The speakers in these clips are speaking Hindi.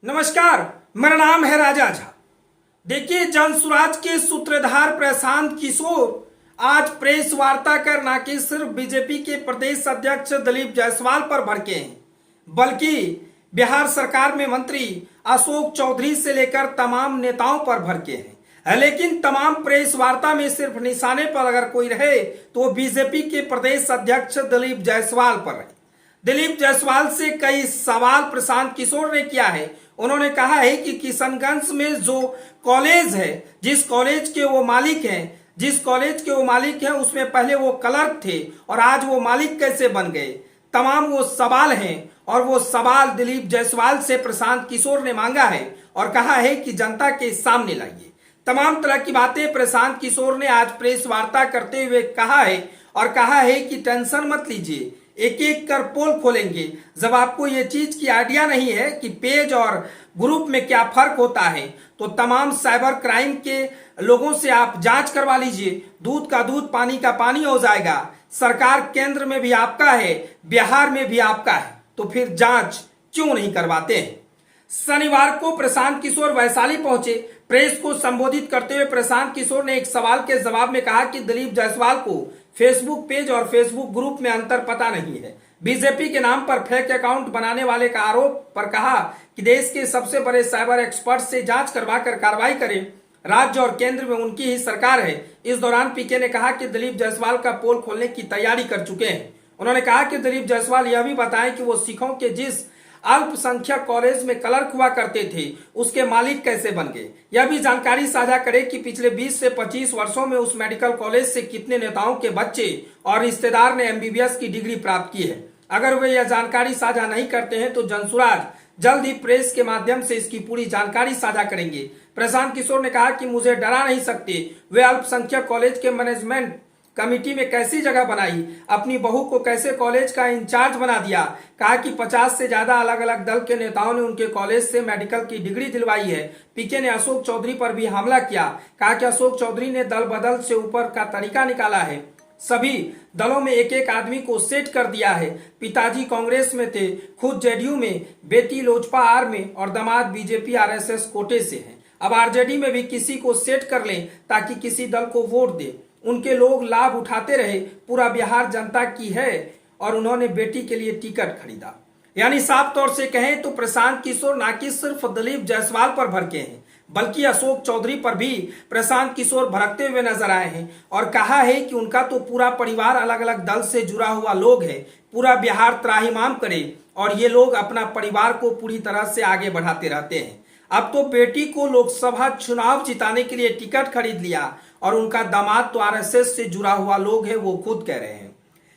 नमस्कार, मेरा नाम है राजा झा। देखिए, जनसुराज के सूत्रधार प्रशांत किशोर आज प्रेस वार्ता कर न कि सिर्फ बीजेपी के प्रदेश अध्यक्ष दिलीप जायसवाल पर भड़के हैं, बल्कि बिहार सरकार में मंत्री अशोक चौधरी से लेकर तमाम नेताओं पर भड़के हैं। लेकिन तमाम प्रेस वार्ता में सिर्फ निशाने पर अगर कोई रहे तो बीजेपी के प्रदेश अध्यक्ष दिलीप जायसवाल पर रहे। दिलीप जायसवाल से कई सवाल प्रशांत किशोर ने किया है। उन्होंने कहा है कि किशनगंज में जो कॉलेज है, जिस कॉलेज के वो मालिक हैं उसमें पहले वो क्लर्क थे और आज वो मालिक कैसे बन गए। तमाम वो सवाल हैं और वो सवाल दिलीप जायसवाल से प्रशांत किशोर ने मांगा है और कहा है कि जनता के सामने लाइए। तमाम तरह की बातें प्रशांत किशोर ने आज प्रेस वार्ता करते हुए कहा है और कहा है कि टेंशन मत लीजिए, एक एक कर पोल खोलेंगे। जब आपको ये चीज की आइडिया नहीं है कि पेज और ग्रुप में क्या फर्क होता है, तो तमाम साइबर क्राइम के लोगों से आप जांच करवा लीजिए। दूध का दूध, पानी का पानी हो जाएगा। सरकार केंद्र में भी आपका है, बिहार में भी आपका है, तो फिर जांच क्यों नहीं करवाते हैं। शनिवार को प्रशांत किशोर वैशाली पहुंचे। प्रेस को संबोधित करते हुए प्रशांत किशोर ने एक सवाल के जवाब में कहा कि दिलीप जायसवाल को फेसबुक पेज और फेसबुक ग्रुप में अंतर पता नहीं है। बीजेपी के नाम पर फेक अकाउंट बनाने वाले का आरोप पर कहा कि देश के सबसे बड़े साइबर एक्सपर्ट से जांच करवाकर कार्रवाई करें। राज्य और केंद्र में उनकी ही सरकार है। इस दौरान पीके ने कहा कि दिलीप जायसवाल का पोल खोलने की तैयारी कर चुके हैं। उन्होंने कहा कि दिलीप जायसवाल यह भी बताएं कि वो सिखों के जिस अल्पसंख्यक कॉलेज में क्लर्क हुआ करते थे उसके मालिक कैसे बन गए। यह भी जानकारी साझा करें कि पिछले 20 से 25 वर्षों में उस मेडिकल कॉलेज से कितने नेताओं के बच्चे और रिश्तेदार ने एमबीबीएस की डिग्री प्राप्त की है। अगर वे यह जानकारी साझा नहीं करते हैं तो जनसुराज जल्द ही प्रेस के माध्यम से इसकी पूरी जानकारी साझा करेंगे। प्रशांत किशोर ने कहा कि मुझे डरा नहीं सकते। वे अल्पसंख्यक कॉलेज के मैनेजमेंट कमेटी में कैसी जगह बनाई, अपनी बहू को कैसे कॉलेज का इंचार्ज बना दिया। कहा कि 50 से ज्यादा अलग अलग दल के नेताओं ने उनके कॉलेज से मेडिकल की डिग्री दिलवाई है। पीके ने अशोक चौधरी पर भी हमला किया। कहा कि अशोक चौधरी ने दल बदल से ऊपर का तरीका निकाला है। सभी दलों में एक एक आदमी को सेट कर दिया है। पिताजी कांग्रेस में थे, खुद जेडीयू में, बेटी लोजपा आर में और दामाद बीजेपी आरएसएस कोटे से हैं। अब आरजेडी में भी किसी को सेट कर लें ताकि किसी दल को वोट दे, उनके लोग लाभ उठाते रहे। पूरा बिहार जनता की है और उन्होंने बेटी के लिए टिकट खरीदा। यानी साफ तौर से कहें तो प्रशांत किशोर ना कि सिर्फ दिलीप जायसवाल पर भड़के हैं, बल्कि अशोक चौधरी पर भी प्रशांत किशोर भड़कते हुए नजर आए हैं और कहा है कि उनका तो पूरा परिवार अलग अलग दल से जुड़ा हुआ लोग है। पूरा बिहार त्राहिमाम करे और ये लोग अपना परिवार को पूरी तरह से आगे बढ़ाते रहते हैं। अब तो बेटी को लोकसभा चुनाव जिताने के लिए टिकट खरीद लिया और उनका दामाद तो आरएसएस से जुड़ा हुआ लोग है, वो खुद कह रहे हैं।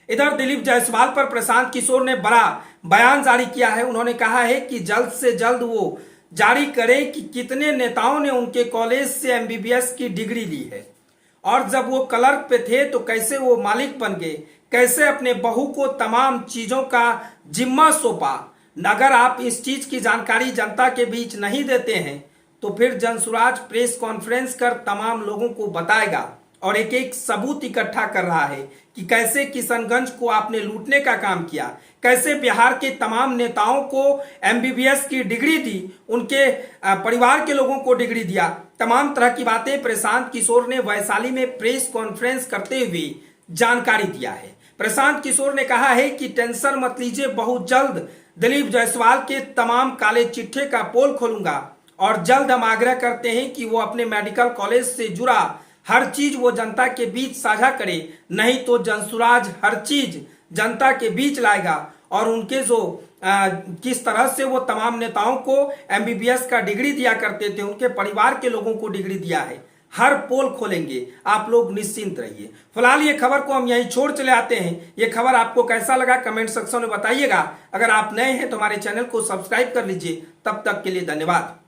इधर दिलीप जायसवाल पर प्रशांत किशोर ने बड़ा बयान जारी किया है। उन्होंने कहा है कि जल्द से जल्द वो जारी करें कि कितने नेताओं ने उनके कॉलेज से एमबीबीएस की डिग्री ली है और जब वो क्लर्क पे थे तो कैसे वो मालिक बन गए, कैसे अपने बहू को तमाम चीजों का जिम्मा सौंपा। अगर आप इस चीज की जानकारी जनता के बीच नहीं देते हैं तो फिर जनसुराज प्रेस कॉन्फ्रेंस कर तमाम लोगों को बताएगा और एक एक सबूत इकट्ठा कर रहा है कि कैसे किशनगंज को आपने लूटने का काम किया, कैसे बिहार के तमाम नेताओं को एमबीबीएस की डिग्री दी, उनके परिवार के लोगों को डिग्री दिया। तमाम तरह की बातें प्रशांत किशोर ने वैशाली में प्रेस कॉन्फ्रेंस करते हुए जानकारी दिया है। प्रशांत किशोर ने कहा है कि टेंशन मत लीजिए, बहुत जल्द दिलीप जायसवाल के तमाम काले चिट्ठे का पोल खोलूंगा और जल्द हम आग्रह करते हैं कि वो अपने मेडिकल कॉलेज से जुड़ा हर चीज वो जनता के बीच साझा करे, नहीं तो जनसुराज हर चीज जनता के बीच लाएगा और उनके जो किस तरह से वो तमाम नेताओं को एमबीबीएस का डिग्री दिया करते थे, उनके परिवार के लोगों को डिग्री दिया है, हर पोल खोलेंगे। आप लोग निश्चिंत रहिए। फिलहाल ये खबर को हम यहीं छोड़ चले आते हैं। ये खबर आपको कैसा लगा कमेंट सेक्शन में बताइएगा। अगर आप नए हैं तो हमारे चैनल को सब्सक्राइब कर लीजिए। तब तक के लिए धन्यवाद।